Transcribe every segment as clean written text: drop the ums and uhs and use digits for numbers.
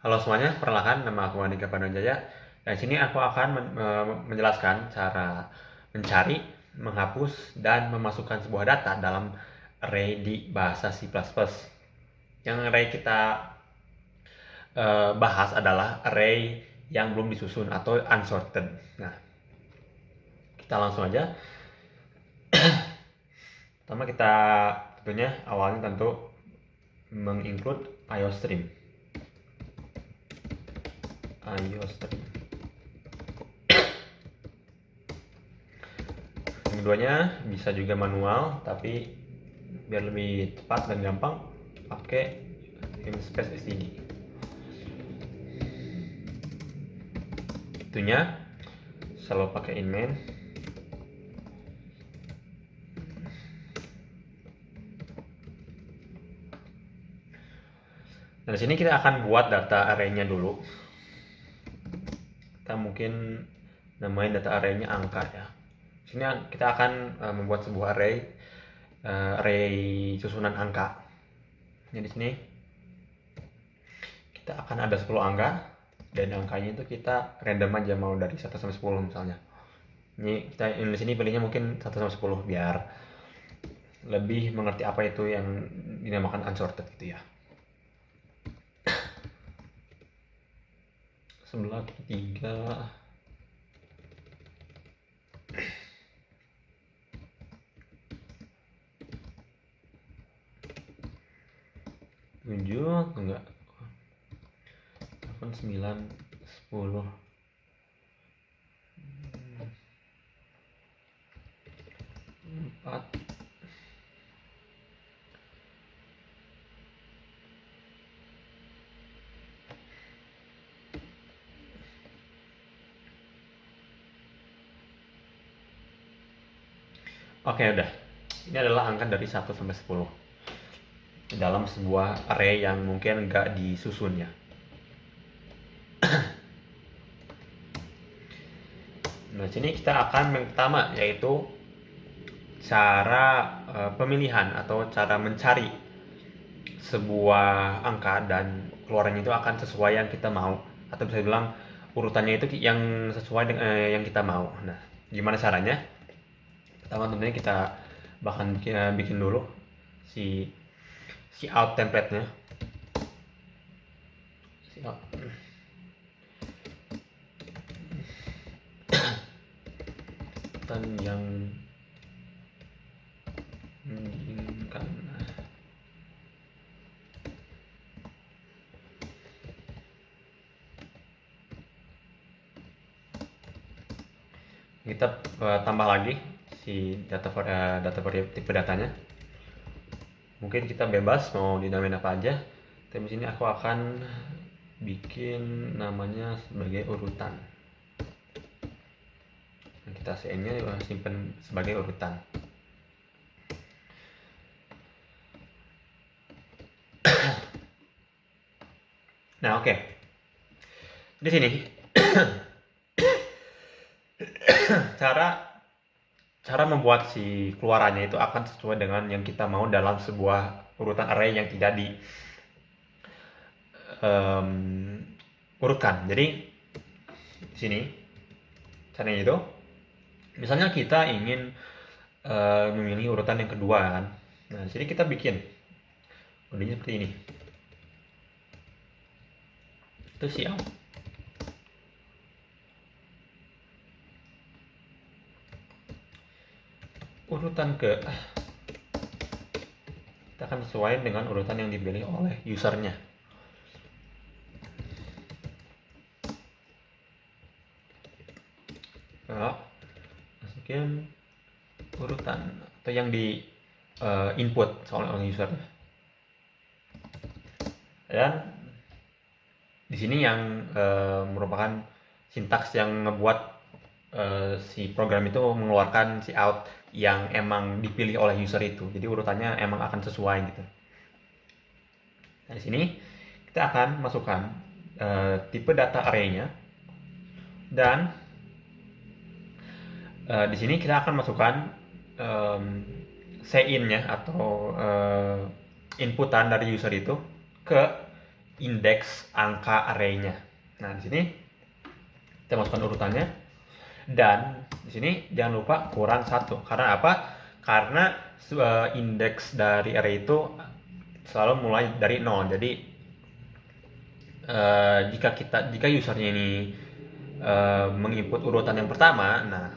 Halo semuanya, perkenalkan nama aku Andika Panonjaya. Dan sini aku akan menjelaskan cara mencari, menghapus, dan memasukkan sebuah data dalam array di bahasa C++. Yang array kita bahas adalah array yang belum disusun atau unsorted. Nah, kita langsung aja. Pertama kita tentunya awalnya tentu menginclude IOStream. Yang keduanya bisa juga manual, tapi biar lebih cepat dan gampang pakai namespace std. Itunya selalu pakai in main. Nah, di sini kita akan buat data array-nya dulu. Kita mungkin namain data array-nya angka ya. Di sini kita akan membuat sebuah array susunan angka. Jadi di sini kita akan ada 10 angka dan angkanya itu kita random aja, mau dari 1 sampai 10 misalnya. Ini kita di sini pilihnya mungkin 1 sampai 10 biar lebih mengerti apa itu yang dinamakan unsorted gitu ya. 11, 3, 7, enggak 8, 9, 10, 4, oke, udah. Ini adalah angka dari 1 sampai 10 dalam sebuah array yang mungkin nggak disusun ya. Nah, sini kita akan yang pertama yaitu cara pemilihan atau cara mencari sebuah angka dan keluarannya itu akan sesuai yang kita mau, atau bisa bilang urutannya itu yang sesuai dengan yang kita mau. Nah, gimana caranya? Pertama tentunya kita bahkan bikin dulu si out template-nya. Si out. Dan yang menginginkan kita tambah lagi si data tipe datanya. Mungkin kita bebas mau dinamain apa aja, tapi di sini aku akan bikin namanya sebagai urutan. Nah, kita cn-nya simpan sebagai urutan. Nah, oke. Di sini cara membuat si keluarannya itu akan sesuai dengan yang kita mau dalam sebuah urutan array yang tidak di urutkan. Jadi di sini caranya itu, misalnya kita ingin memilih urutan yang kedua kan. Nah, di sini kita bikin kodenya seperti ini. Itu si out. Urutan kita akan sesuai dengan urutan yang dipilih oleh usernya. Nah, masukin urutan atau yang di input oleh usernya. Dan di sini yang merupakan sintaks yang ngebuat si program itu mengeluarkan si out yang emang dipilih oleh user itu. Jadi urutannya emang akan sesuai gitu. Nah, di sini kita akan masukkan tipe data array-nya, dan di sini kita akan masukkan in-nya atau inputan dari user itu ke indeks angka arraynya. Nah, di sini kita masukkan urutannya, dan di sini jangan lupa kurang 1. Karena apa? Karena indeks dari array itu selalu mulai dari 0. Jadi jika usernya ini menginput urutan yang pertama, nah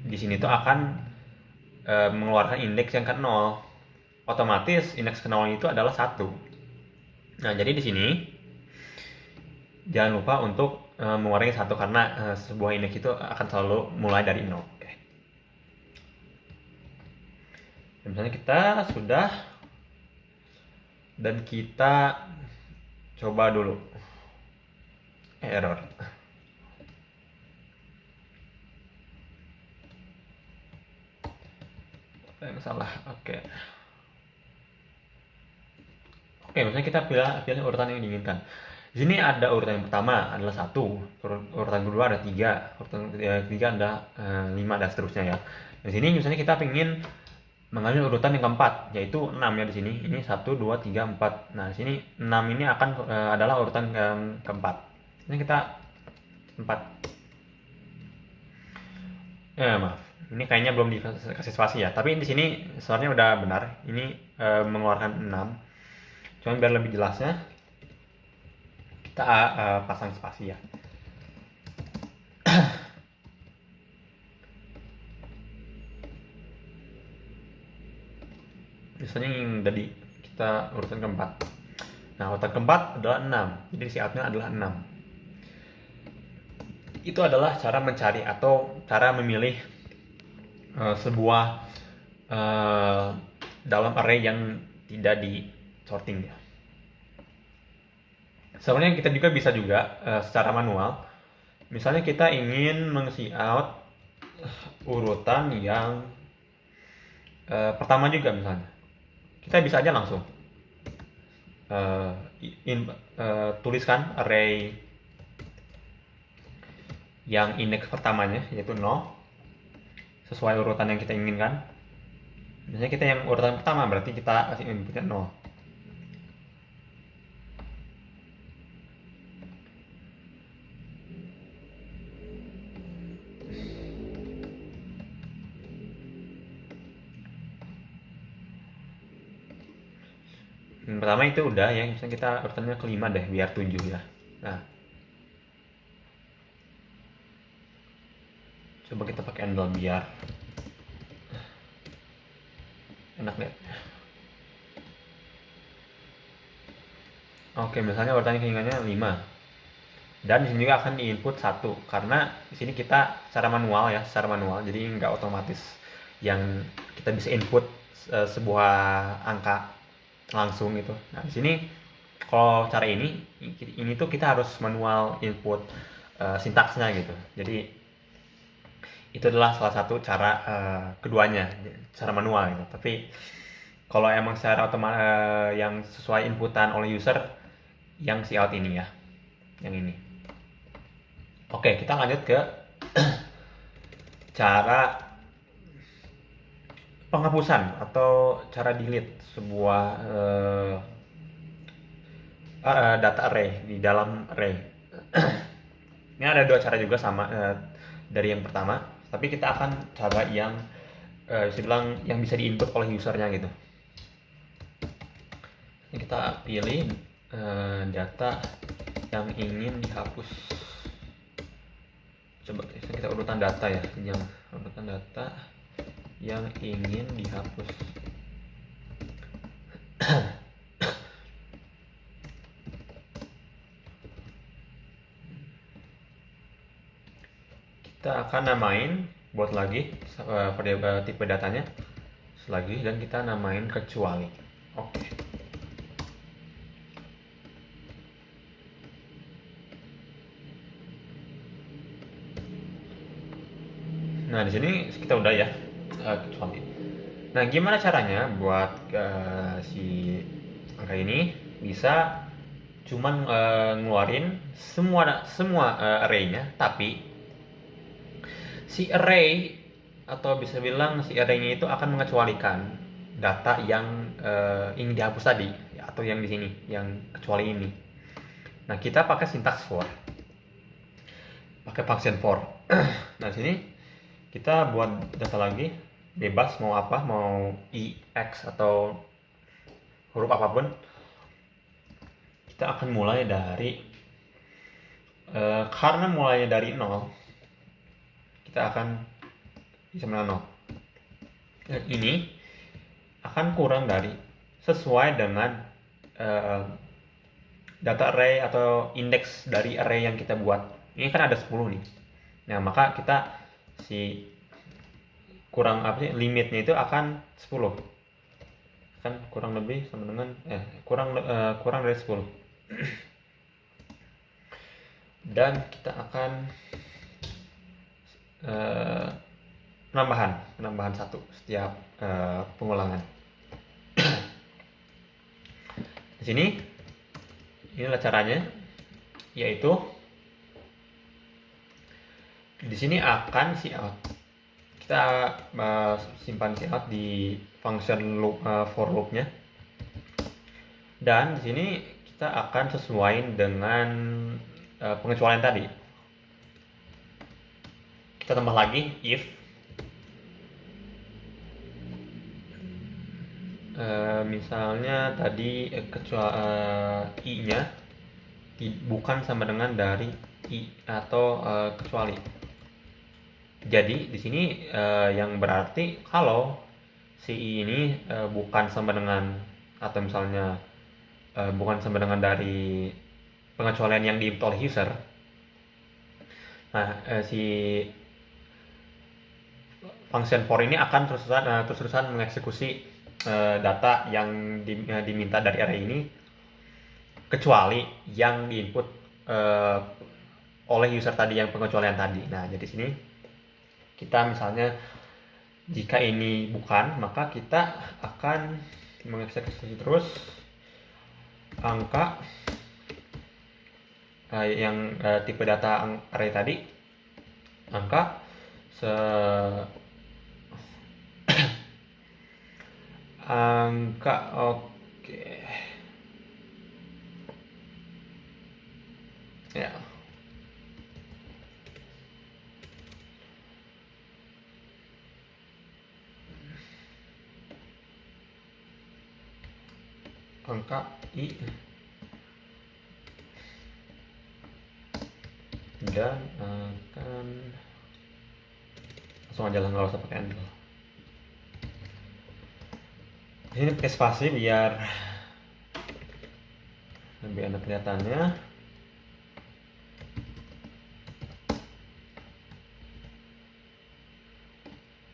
di sini tuh akan mengeluarkan indeks yang ke 0. Otomatis indeks ke 0 itu adalah 1. Nah, jadi di sini jangan lupa untuk mengurangi 1 karena sebuah indeks itu akan selalu mulai dari 0. Oke. Dan misalnya kita sudah, dan kita coba dulu. Error. Yang salah. Oke. Oke, misalnya kita pilih urutan yang diinginkan. Di sini ada urutan yang pertama adalah 1, urutan kedua ada 3, urutan ketiga ada 5, dan seterusnya ya. Di sini misalnya kita ingin mengambil urutan yang keempat, yaitu 6 ya di sini. Ini 1, 2, 3, 4. Nah, di sini 6 ini akan adalah urutan yang keempat. Ini kita 4. Maaf. Ini kayaknya belum dikasih spasi ya. Tapi di sini sebenarnya udah benar. Ini mengeluarkan 6. Cuman biar lebih jelasnya kita pasang spasi ya. Misalnya yang tadi kita urutan keempat. Nah, urutan keempat adalah 6. Jadi si outnya adalah 6. Itu adalah cara mencari atau cara memilih sebuah dalam array yang tidak di sorting ya. Sebenarnya kita juga bisa secara manual. Misalnya kita ingin meng-see out urutan yang pertama juga misalnya. Kita bisa aja langsung tuliskan array yang indeks pertamanya yaitu 0 sesuai urutan yang kita inginkan. Misalnya kita yang urutan pertama, berarti kita kasih inputnya 0. Yang pertama itu udah ya, misalnya kita urutannya kelima deh, biar 7 ya. Nah, coba kita pakai handle biar enak deh. Oke, misalnya urutan keinginannya 5. Dan di sini juga akan diinput 1 karena di sini kita secara manual ya, jadi nggak otomatis yang kita bisa input sebuah angka langsung gitu. Nah, di sini kalau cara ini tuh kita harus manual input sintaksnya gitu. Jadi itu adalah salah satu cara keduanya, cara manual gitu. Tapi kalau emang secara otomatis yang sesuai inputan oleh user, yang si out ini ya, yang ini. Oke, kita lanjut ke cara penghapusan atau cara delete sebuah data array di dalam array. Ini ada 2 cara juga sama dari yang pertama, tapi kita akan coba yang bisa bilang yang bisa diinput oleh usernya gitu. Ini kita pilih data yang ingin dihapus. Coba kita urutan data ya, yang urutan data yang ingin dihapus. Kita akan namain, buat lagi tipe datanya lagi, dan kita namain kecuali. Oke. Nah, di sini kita udah ya kecuali. Nah, gimana caranya buat si angka ini bisa cuman ngeluarin semua array-nya, tapi si array atau bisa bilang si array-nya itu akan mengecualikan data yang ingin dihapus tadi, ya, atau yang di sini, yang kecuali ini. Nah, kita pakai syntax for, pakai function for. Nah, di sini kita buat data lagi, bebas mau apa, mau i, x atau huruf apapun. Kita akan mulai dari karena mulainya dari 0, kita akan sama 0. Dan ini akan kurang dari sesuai dengan data array atau indeks dari array yang kita buat. Ini kan ada 10 nih. Nah, maka kita kurang apa sih, limitnya itu akan 10. Kan kurang lebih sama dengan kurang dari 10. Dan kita akan penambahan 1 setiap pengulangan. Di sini inilah caranya, yaitu di sini akan cout. Kita simpan cout di function loop, for loopnya, dan di sini kita akan sesuaiin dengan pengecualian tadi. Kita tambah lagi if misalnya tadi i-nya bukan sama dengan dari i atau kecuali. Jadi di sini yang berarti kalau si i ini bukan sama dengan, atau misalnya bukan sama dengan dari pengecualian yang diinput oleh user. Nah, si function for ini akan terus-terusan mengeksekusi data yang diminta dari array ini, kecuali yang diinput oleh user tadi, yang pengecualian tadi. Nah, jadi sini kita misalnya jika ini bukan, maka kita akan mengeksekusi terus angka yang tipe data array tadi, angka oke. Ya. Angka i dan akan langsung aja lah, nggak usah pakai handle. Ini pakai spasi biar lebih enak kelihatannya.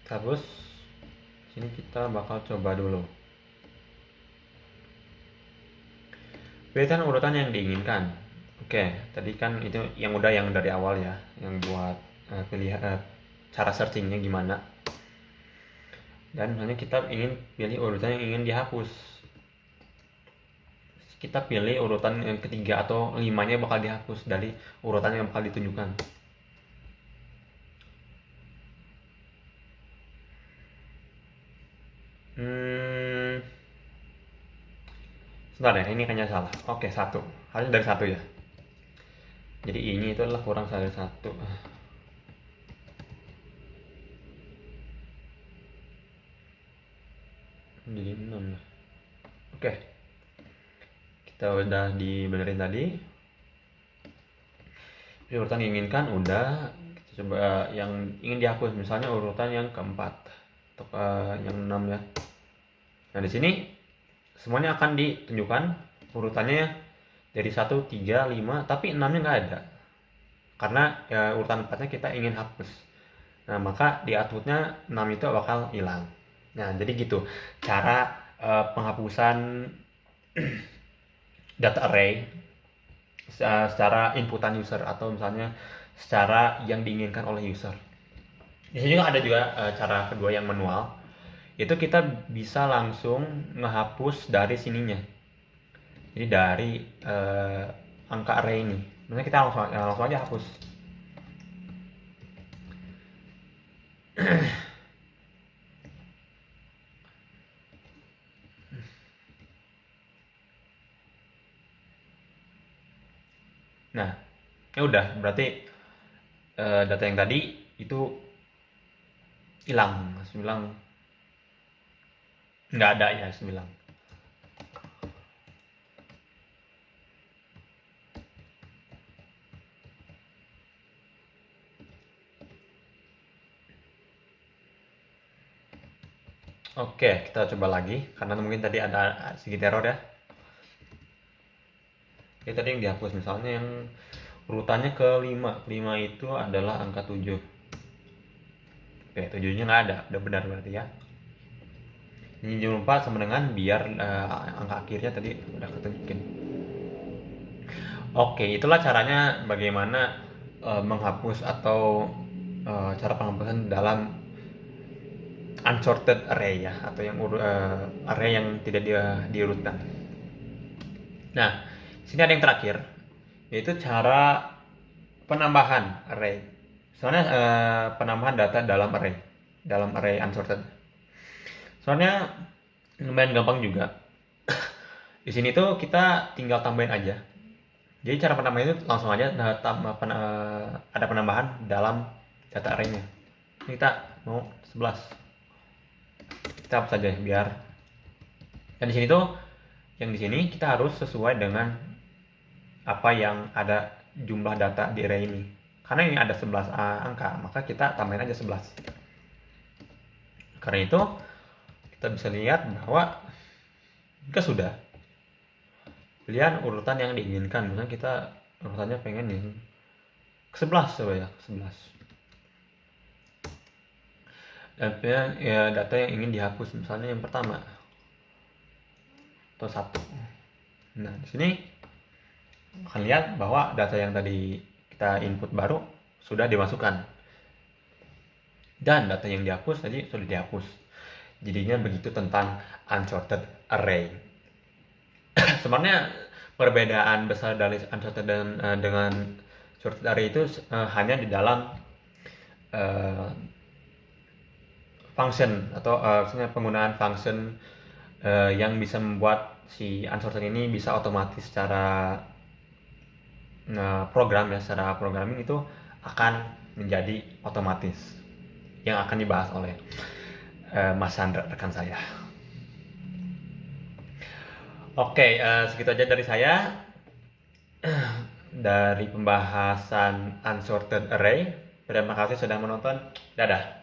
Terus sini kita bakal coba dulu. Pilihkan urutan yang diinginkan. Oke, tadi kan itu yang dari awal ya, yang buat cara searchingnya gimana. Dan misalnya kita ingin pilih urutan yang ingin dihapus, kita pilih urutan yang ketiga atau 5-nya bakal dihapus dari urutan yang bakal ditunjukkan. Sebentar ya, ini kayaknya salah. Oke, 1. Harusnya dari 1 ya. Jadi ini itu adalah kurang dari 1. Jadi 6 lah. Oke. Kita udah dibenerin tadi. Urutan yang diinginkan udah. Kita coba yang ingin dihapus, misalnya urutan yang keempat atau yang 6 ya. Nah, di sini semuanya akan ditunjukkan urutannya dari 1, 3, 5, tapi 6-nya nggak ada. Karena urutan 4-nya kita ingin hapus. Nah, maka di outputnya 6 itu bakal hilang. Nah, jadi gitu cara penghapusan data array secara inputan user, atau misalnya secara yang diinginkan oleh user. Di sini juga ada cara kedua yang manual. Itu kita bisa langsung ngehapus dari sininya. Jadi dari angka array ini, misalnya kita langsung aja hapus. Nah, ya udah, berarti data yang tadi itu hilang, nggak ada ya, hilang. Oke, kita coba lagi karena mungkin tadi ada sedikit error ya. Jadi tadi yang dihapus misalnya yang urutannya ke 5 itu adalah angka 7. Oke, 7-nya nggak ada, udah benar berarti ya. Ini jangan lupa sama dengan biar angka akhirnya tadi udah ketunjukin. Oke, itulah caranya bagaimana menghapus atau cara penghapusan dalam unsorted array ya, atau yang array yang tidak diurutkan. Nah, sini ada yang terakhir, yaitu cara penambahan array. Soalnya penambahan data dalam array unsorted. Soalnya lumayan gampang juga. Di sini tuh kita tinggal tambahin aja. Jadi cara penambahan itu langsung aja ada penambahan dalam data array-nya. Ini kita mau 11. Kita hapus saja biar. Dan di sini tuh yang di sini kita harus sesuai dengan apa yang ada jumlah data di array ini. Karena ini ada 11 angka, maka kita tambahin aja 11. Karena itu kita bisa lihat bahwa jika sudah pilihan urutan yang diinginkan, misalnya kita urutannya pengen yang ke-11 coba ya, ke-11. Dan pilihan ya, data yang ingin dihapus, misalnya yang pertama atau 1. Nah, di sini akan lihat bahwa data yang tadi kita input baru sudah dimasukkan. Dan data yang dihapus tadi sudah dihapus. Jadinya begitu tentang unsorted array. Sebenarnya perbedaan besar dari unsorted dengan sorted array itu hanya di dalam function atau penggunaan function yang bisa membuat si unsorted ini bisa otomatis secara program ya, secara programming itu akan menjadi otomatis, yang akan dibahas oleh Mas Sandra, rekan saya. Oke, segitu aja dari saya dari pembahasan unsorted array. Terima kasih sudah menonton. Dadah.